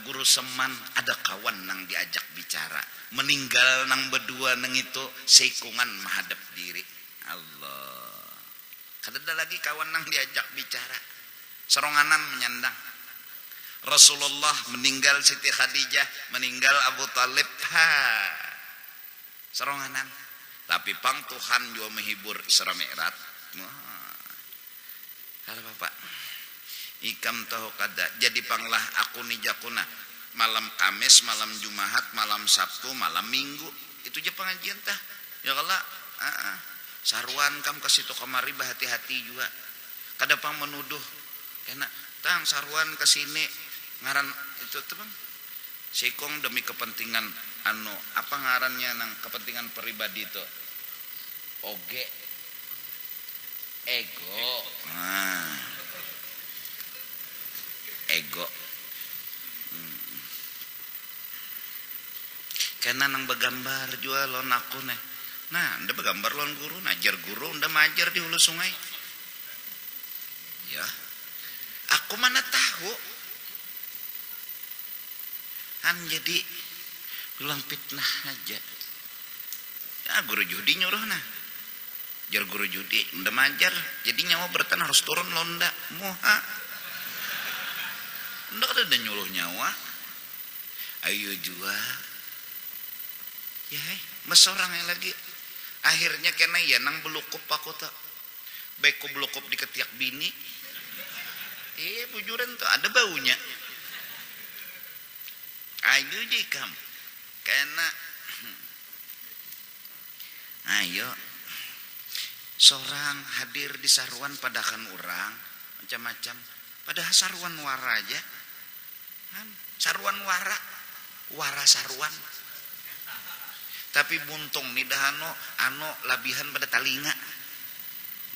guru Seman, ada kawan nang diajak bicara. Meninggal nang berdua nang itu seikungan menghadap diri. Allah. Kada lagi kawan nang diajak bicara. Seronganan menyandang. Rasulullah meninggal, Siti Khadijah meninggal, Abu Talib seronganan. Tapi pang Tuhan juga menghibur Isra Mi'raj. Kalau Bapak ikam tahu kada jadi panglah aku ni jakuna malam Kamis, malam Jumat, malam Sabtu, malam Minggu itu je pengajian tah. Ya Allah, sarwan kam kasih to kamari bahati-hati juga. Kada pang menuduh kena tang sarwan ke sini ngaran itu tuh Bang. Sikong demi kepentingan apa ngarannya nang kepentingan pribadi itu. Oge ego. Ego. Kena nang begambar juga lon aku nih. Nah, nda begambar lon guru, najar guru, nda majar di hulu sungai. Ya. Aku mana tahu. Kan jadi bilang fitnah aja. Ya guru judi nyuruh nah. Jar guru judi nda majar, jadi nyawa bertan harus turun londa. Moha. Ndak ada nyuruh nyawa. Ayo jua. Ya, mas orang yang lagi akhirnya kena ya nang belukup aku tak. Baik ku belukup di ketiak bini. Bujuran tuh ada baunya. Ayo jikam. Kena ayo seorang hadir di sarwan padakan orang macam-macam. Padahal sarwan wara aja. Sarwan wara sarwan. Tapi buntung nih dah labihan pada talinga.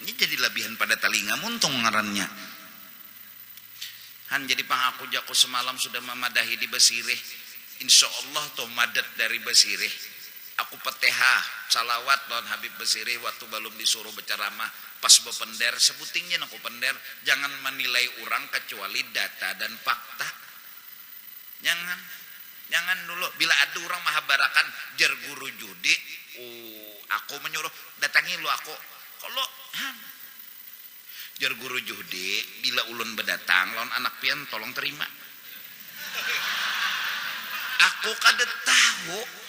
Ini jadi labihan pada talinga muntung ngarannya. Han jadi pangaku jaku semalam sudah memadahi di Basireh. Insya Allah tuh madat dari Basireh. Aku peteha salawat lawan Habib Basireh waktu belum disuruh berceramah. Pas bepender sebutingnya aku pender. Jangan menilai orang kecuali data dan fakta. Jangan dulu. Bila ada orang mahabarakan jar guru judi, aku menyuruh datangi lu aku. Kalau jar guru judi, bila ulun berdatang lawan anak pian tolong terima. Aku kada tahu.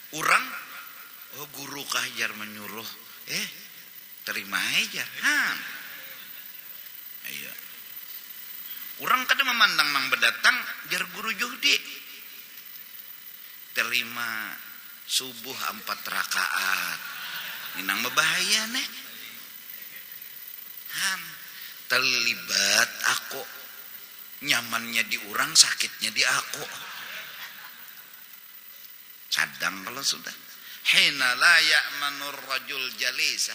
Orang guru kah jar menyuruh, terima aja. Iya. Orang kada memandang nang berdatang jar guru judi. Terima subuh 4 rakaat. Ini nang berbahaya nek. Terlibat aku. Nyamannya di orang, sakitnya di aku. Cadang kalau sudah. Hina la ya'manur rajul jalisa.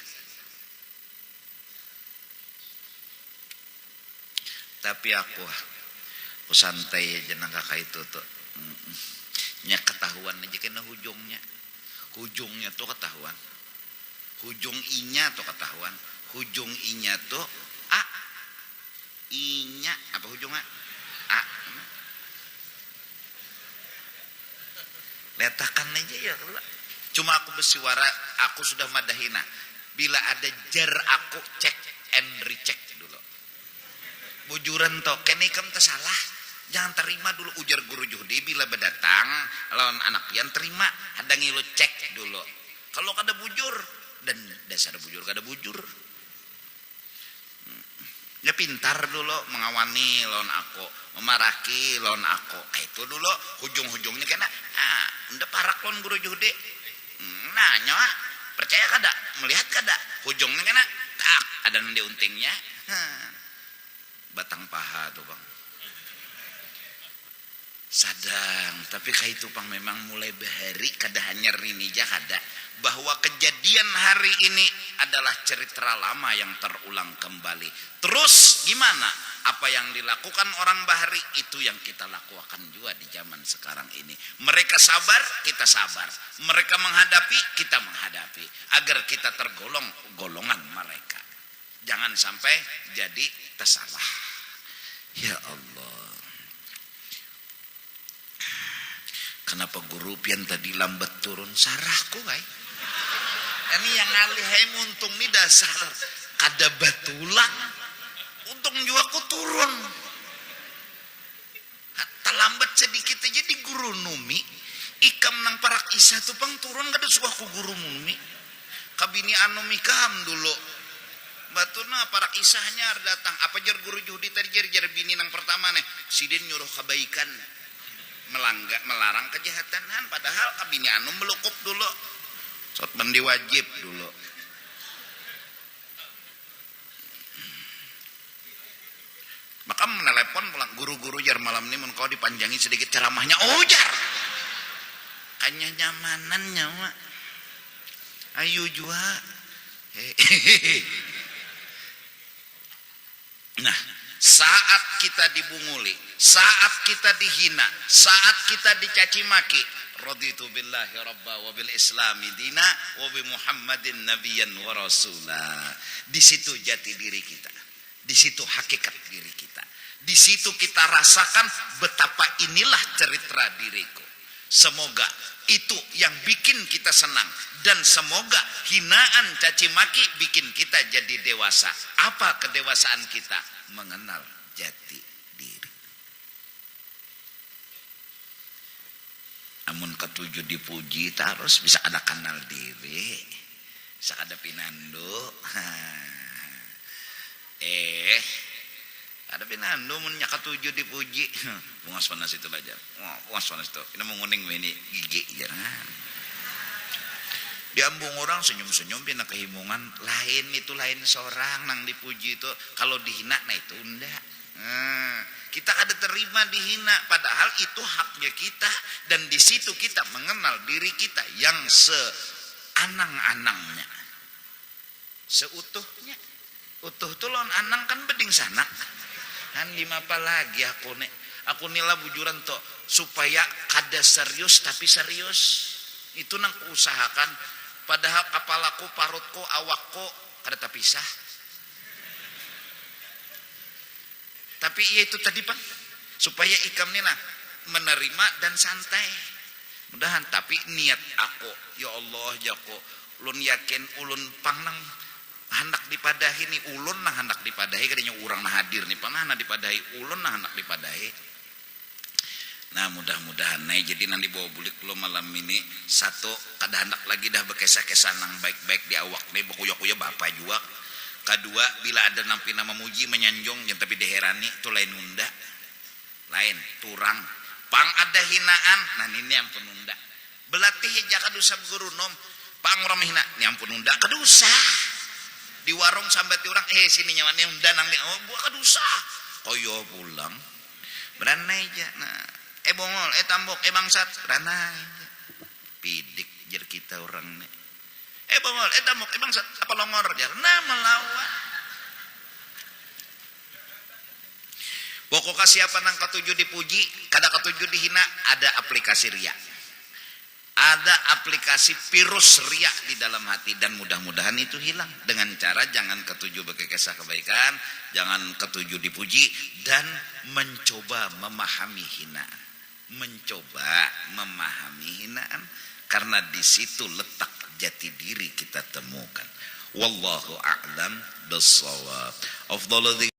Tapi aku santai aja nang kakak itu tuh. Nya ketahuan aja kena hujungnya. Hujungnya tuh ketahuan. Hujung inya tuh ketahuan. Hujung inya tuh a. Inya apa hujungnya? A. Letakkan aja ya. Cuma aku bersuara, aku sudah madahina. Bila ada jar aku cek and recheck dulu. Bujuran toh, kene kam tersalah. Jangan terima dulu ujar guru judi bila berdatang lawan anak pian terima, hadangi lo cek dulu. Kalau kada bujur dan dasar bujur kada bujur. Ya pintar dulu mengawani lawan aku, memaraki lawan aku. Itu dulu hujung-hujungnya kena. Udah parak lawan guru judi. Nanya, percaya kada? Melihat kada? Hujungnya kena. Tak, ada nanti untingnya. Batang paha tuh bang. Sadang, tapi kayak itu pang memang mulai bahari kada hanya rini kada bahwa kejadian hari ini adalah cerita lama yang terulang kembali. Terus gimana? Apa yang dilakukan orang bahari itu yang kita lakukan juga di zaman sekarang ini. Mereka sabar, kita sabar. Mereka menghadapi, kita menghadapi. Agar kita tergolong golongan mereka. Jangan sampai jadi tersalah. Ya Allah. Kenapa guru pian tadi lambat turun? Sarahku ay. Ini yang ngalihai muntung nih dasar. Kada batulang. Untung juga aku turun. Terlambat sedikit aja di guru numi. Ikam nang parak isa tuh pang turun kada suka ku guru numi. Kabini anumi kam dulu. Batuna parak isahnya datang. Apa jar guru judi tadi jar bini nang pertama nih. Sidin nyuruh kebaikan. Melarang kejahatan. Padahal kabini anu melukup dulu. Sot bandi wajib dulu. Maka menelepon pulang guru-guru jar malam ini mun kau dipanjangi sedikit ceramahnya. Oh jar. Kanya nyamanannya mak. Ayo jua. Nah, saat kita dibunguli, saat kita dihina, saat kita dicaci maki, raditu billahi rabba wa bil islami dina wa bi muhammadin nabiyyan wa rasula. Di situ jati diri kita. Di situ hakikat diri kita. Di situ kita rasakan betapa inilah cerita diriku. Semoga itu yang bikin kita senang. Dan semoga hinaan caci maki bikin kita jadi dewasa. Apa kedewasaan kita? Mengenal jati diri. Amun ketujuh dipuji terus bisa ada kenal diri. Bisa ada pinando. Ada pinando mun nya ketujuh dipuji. Bungas panas itu belajar. Bungas panas itu. Ini menguning ini gigi jangan. Diambung orang senyum-senyum pina kehimungan lain itu lain seorang nang dipuji itu kalau dihina nah itu enggak. Kita ada terima dihina, padahal itu haknya kita, dan di situ kita mengenal diri kita yang seanang-anangnya, seutuhnya. Utuh tuh lawan anang kan beding sana. Kan dimapa lagi aku nila bujuran toh supaya kada serius tapi serius. Itu nang usahakan. Padahal kepalaku, parutku, awakku kada terpisah. Tapi iya itu tadi Pak, supaya ikam nina menerima dan santai. Mudahan tapi niat aku, ya Allah jako, ulun yakin ulun pangnang hendak dipadahi nih, ulun nah hendak dipadahi kadanya urang nah hadir nih panah nah dipadahi, ulun nah hendak dipadahi. Nah mudah-mudahan nih jadi nanti bawa bulik lo malam ini satu kada hendak lagi dah bekesah-kesah nang baik-baik di awak nih bekuya-kuya bapak juga. Kedua, bila ada nampi nama muji menyanjung yang tapi diherani itu lain nunda, lain turang pang ada hinaan. Nah ini yang penunda belatih jaka dosa guru nom pang orang hina ini ampun nunda kedusa di warung sambat orang sini nyaman yang danang di buah kedusa koyo pulang beranai aja. Nah bongol tambok bangsat beranai pidik jer kita orang nih bongol tambok bangsat apa longor jar nah melawan. Pokok siapa nang ketujuh dipuji kada ketujuh dihina, ada aplikasi ria, ada aplikasi virus ria di dalam hati, dan mudah-mudahan itu hilang dengan cara jangan ketujuh berkesah kebaikan, jangan ketujuh dipuji, dan mencoba memahami hinaan, mencoba memahami hinaan, karena di situ letak jati diri kita temukan. Wallahu a'lam bissawab. Afdhalu